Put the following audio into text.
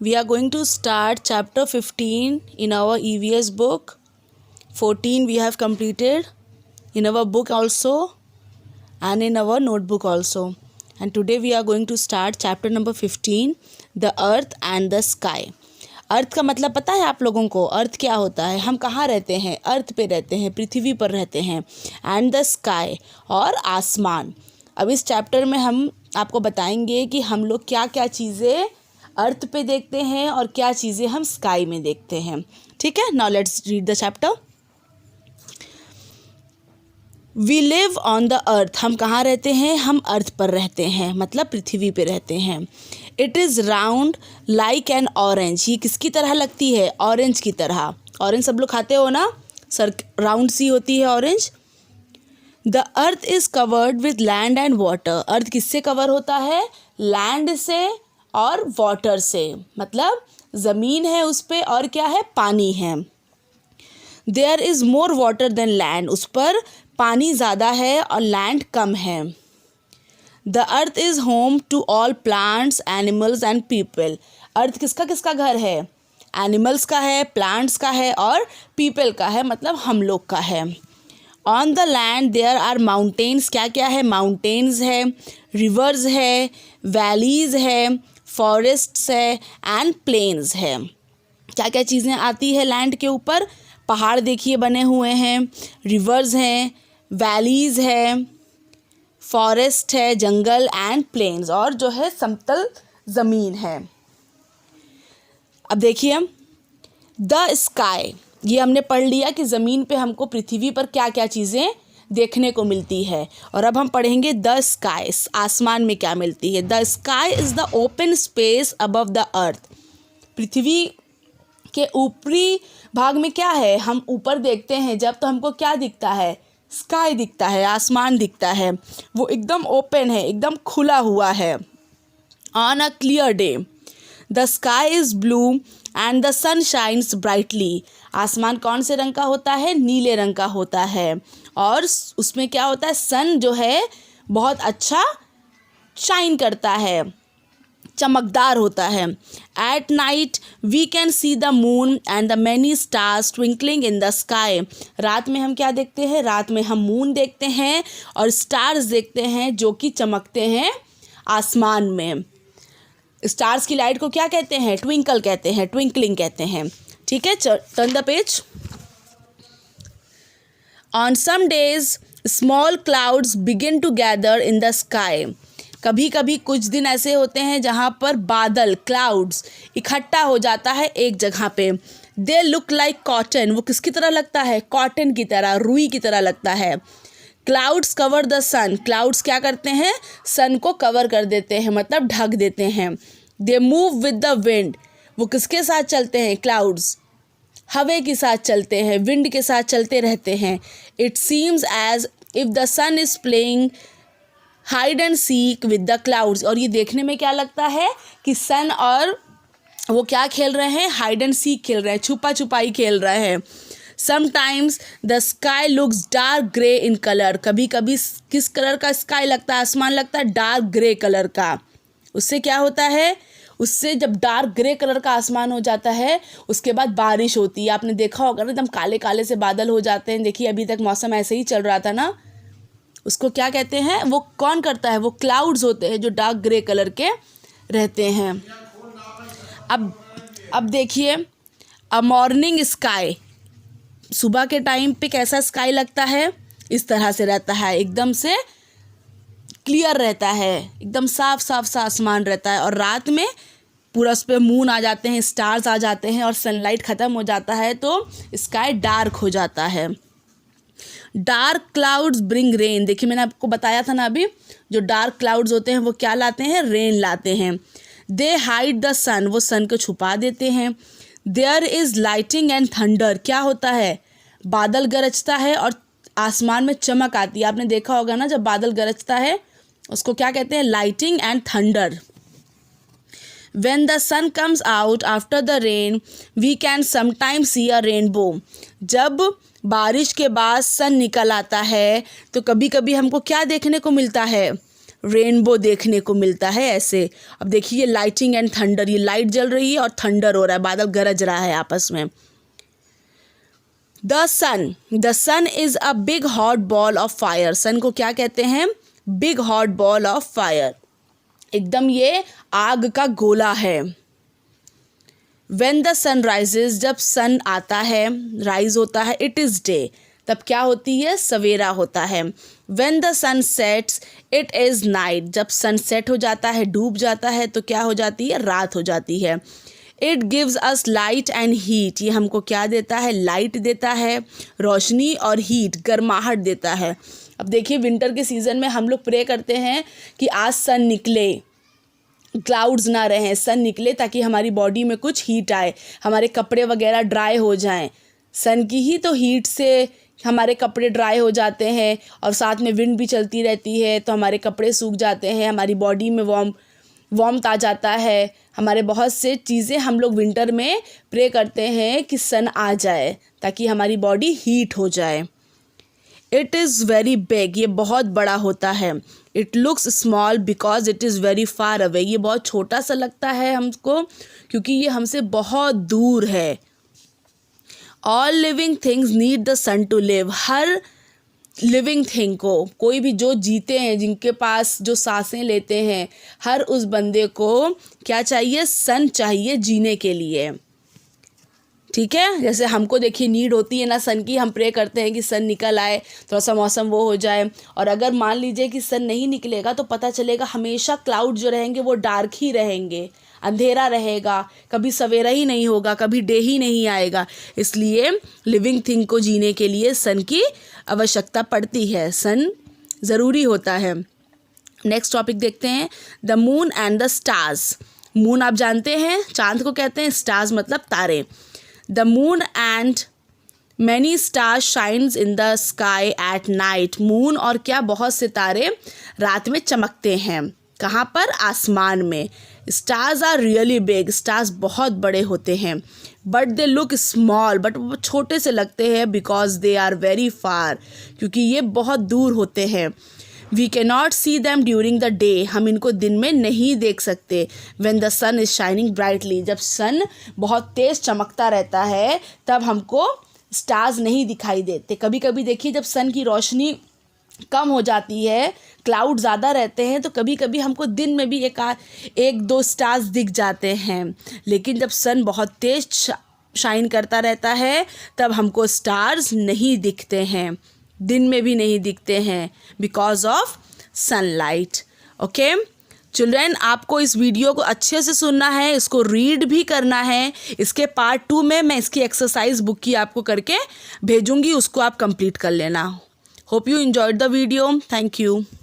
We are going to start chapter 15 in our EVS book. 14 we have completed in our book also and in our notebook also. And today we are going to start chapter number 15, the earth and the sky. अर्थ का मतलब पता है आप लोगों को? अर्थ क्या होता है? हम कहाँ रहते हैं? अर्थ पे रहते हैं, पृथ्वी पर रहते हैं. एंड द स्काई और आसमान. अब इस चैप्टर में हम आपको बताएंगे कि हम लोग क्या क्या चीज़ें अर्थ पे देखते हैं और क्या चीज़ें हम स्काई में देखते हैं. ठीक है, now let's read the chapter. We live on the earth. हम कहाँ रहते हैं? हम अर्थ पर रहते हैं, मतलब पृथ्वी पे रहते हैं. It is round like an orange. ये किसकी तरह लगती है? ऑरेंज की तरह. ऑरेंज सब लोग खाते हो ना? सर राउंड सी होती है orange. The earth is covered with land and water. Earth किससे कवर होता है? लैंड से और वाटर से, मतलब ज़मीन है उस पर और क्या है? पानी है. There is more water than land. उस पर पानी ज़्यादा है और लैंड कम है. The earth is home to all plants animals and people. Earth किसका किसका घर है? एनिमल्स का है, प्लांट्स का है और पीपल का है, मतलब हम लोग का है. On the land there are mountains. क्या क्या है? माउंटेन्स है, रिवर्स है, वैलीज़ है, फॉरेस्ट्स है एंड प्लेन्स है. क्या क्या चीज़ें आती है लैंड के ऊपर? पहाड़ देखिए बने हुए हैं, रिवर्स हैं, वैलीज़ है, फॉरेस्ट है, जंगल एंड प्लेन्स, और जो है समतल ज़मीन है. अब देखिए द स्काई. ये हमने पढ़ लिया कि ज़मीन पे हमको पृथ्वी पर क्या क्या चीज़ें देखने को मिलती है. और अब हम पढ़ेंगे द स्काई. आसमान में क्या मिलती है? The sky is the open space above the earth. पृथ्वी के ऊपरी भाग में क्या है? हम ऊपर देखते हैं जब, तो हमको क्या दिखता है? स्काई दिखता है, आसमान दिखता है. वो एकदम ओपन है, एकदम खुला हुआ है. On a clear day the sky is blue and the sun shines brightly. आसमान कौन से रंग का होता है? नीले रंग का होता है. और उसमें क्या होता है? सन जो है बहुत अच्छा शाइन करता है, चमकदार होता है. At night we can see the moon and the many stars twinkling in the sky. रात में हम क्या देखते हैं? रात में हम मून देखते हैं और स्टार्स देखते हैं जो कि चमकते हैं आसमान में. स्टार्स की लाइट को क्या कहते हैं? ट्विंकल कहते हैं, ट्विंकलिंग कहते हैं. ठीक है, turn the page. On some days small clouds begin to gather in the sky. कभी कभी कुछ दिन ऐसे होते हैं जहाँ पर बादल, क्लाउड्स, इकट्ठा हो जाता है एक जगह पे. They look like cotton. वो किसकी तरह लगता है? कॉटन की तरह, रुई की तरह लगता है. Clouds cover the sun. Clouds क्या करते हैं? सन को कवर कर देते हैं, मतलब ढक देते हैं. They move with the wind. वो किसके साथ चलते हैं? क्लाउड्स हवा के साथ चलते हैं, विंड के साथ चलते रहते हैं. It seems as if the sun is playing hide and seek with the clouds. और ये देखने में क्या लगता है कि सन और वो क्या खेल रहे हैं? हाइड एंड सीक खेल रहे हैं, छुपा छुपाई खेल रहे हैं. Sometimes the sky looks dark grey in colour. कभी कभी किस कलर का स्काई लगता है? आसमान लगता है डार्क ग्रे कलर का. उससे क्या होता है? उससे जब डार्क ग्रे कलर का आसमान हो जाता है उसके बाद बारिश होती है. आपने देखा होगा ना, एकदम काले काले से बादल हो जाते हैं. देखिए अभी तक मौसम ऐसे ही चल रहा था ना. उसको क्या कहते हैं? वो कौन करता है? वो क्लाउड्स होते हैं जो डार्क ग्रे कलर के रहते हैं. अब देखिए अ मॉर्निंग स्काई. सुबह के टाइम पे कैसा स्काई लगता है? इस तरह से रहता है, एकदम से क्लियर रहता है, एकदम साफ साफ सा आसमान रहता है. और रात में पूरा उस पर मून आ जाते हैं, स्टार्स आ जाते हैं और सनलाइट ख़त्म हो जाता है तो स्काई डार्क हो जाता है. Dark clouds bring rain. देखिए मैंने आपको बताया था ना अभी, जो डार्क क्लाउड्स होते हैं वो क्या लाते हैं? रेन लाते हैं. They hide the sun. वो सन को छुपा देते हैं. There is lighting and thunder. क्या होता है? बादल गरजता है और आसमान में चमक आती है. आपने देखा होगा ना, जब बादल गरजता है उसको क्या कहते हैं? Lighting and thunder. When the sun comes out after the rain, we can sometimes see a rainbow. जब बारिश के बाद सन निकल आता है तो कभी कभी हमको क्या देखने को मिलता है? रेनबो देखने को मिलता है ऐसे। अब देखिए लाइटिंग एंड थंडर, ये लाइट जल रही है और थंडर हो रहा है, बादल गरज रहा है आपस में। The sun is a big hot ball of fire. Sun को क्या कहते हैं? Big hot ball of fire, एकदम ये आग का गोला है। When the sun rises, जब सन आता है, राइज होता है, इट इज़ डे, तब क्या होती है? सवेरा होता है। When the sun sets, it is night, जब सन सेट हो जाता है, डूब जाता है, तो क्या हो जाती है? रात हो जाती है। It gives us light and heat, ये हमको क्या देता है? लाइट देता है, रोशनी, और हीट, गर्माहट देता है। अब देखिए विंटर के सीज़न में हम लोग प्रे करते हैं कि आज सन निकले, क्लाउड्स ना रहें, सन निकले ताकि हमारी बॉडी में कुछ हीट आए, हमारे कपड़े वगैरह ड्राई हो जाएं। सन की ही तो हीट से हमारे कपड़े ड्राई हो जाते हैं, और साथ में विंड भी चलती रहती है तो हमारे कपड़े सूख जाते हैं, हमारी बॉडी में वार्मथ आ जाता है। हमारे बहुत से चीज़ें हम लोग विंटर में प्रे करते हैं कि सन आ जाए ताकि हमारी बॉडी हीट हो जाए। इट इज़ वेरी बिग, ये बहुत बड़ा होता है। It looks small because it is very far away, ये बहुत छोटा सा लगता है हमको क्योंकि ये हमसे बहुत दूर है। All living things need the sun to live, हर लिविंग थिंग को, कोई भी जो जीते हैं, जिनके पास जो सांसें लेते हैं, हर उस बंदे को क्या चाहिए? सन चाहिए जीने के लिए। ठीक है, जैसे हमको देखिए नीड होती है ना सन की, हम प्रे करते हैं कि सन निकल आए, थोड़ा सा मौसम वो हो जाए। और अगर मान लीजिए कि सन नहीं निकलेगा तो पता चलेगा हमेशा क्लाउड जो रहेंगे वो डार्क ही रहेंगे, अंधेरा रहेगा, कभी सवेरा ही नहीं होगा, कभी डे ही नहीं आएगा। इसलिए लिविंग थिंग को जीने के लिए सन की आवश्यकता पड़ती है, सन ज़रूरी होता है। नेक्स्ट टॉपिक देखते हैं, the moon and the stars. Moon आप जानते हैं चांद को कहते हैं, स्टार्स मतलब तारे। The moon and many stars shines in the sky at night. Moon और क्या? बहुत से तारे रात में चमकते हैं। कहाँ पर? आसमान में। Stars are really big, stars बहुत बड़े होते हैं। But they look small, but वो छोटे से लगते हैं, because they are very far, क्योंकि ये बहुत दूर होते हैं। We can not see them during the day, हम इनको दिन में नहीं देख सकते। When the sun is shining brightly, जब सन बहुत तेज़ चमकता रहता है तब हमको स्टार्स नहीं दिखाई देते। कभी कभी देखिए जब सन की रोशनी कम हो जाती है, क्लाउड ज़्यादा रहते हैं, तो कभी कभी हमको दिन में भी एक दो स्टार्स दिख जाते हैं। लेकिन जब सन बहुत तेज़ शाइन करता रहता है तब हमको स्टार्स नहीं दिखते हैं, दिन में भी नहीं दिखते हैं, because of sunlight. Okay children, आपको इस वीडियो को अच्छे से सुनना है, इसको रीड भी करना है। इसके पार्ट 2 में मैं इसकी एक्सरसाइज बुक की आपको करके भेजूंगी, उसको आप कंप्लीट कर लेना। Hope you enjoyed the video. Thank you.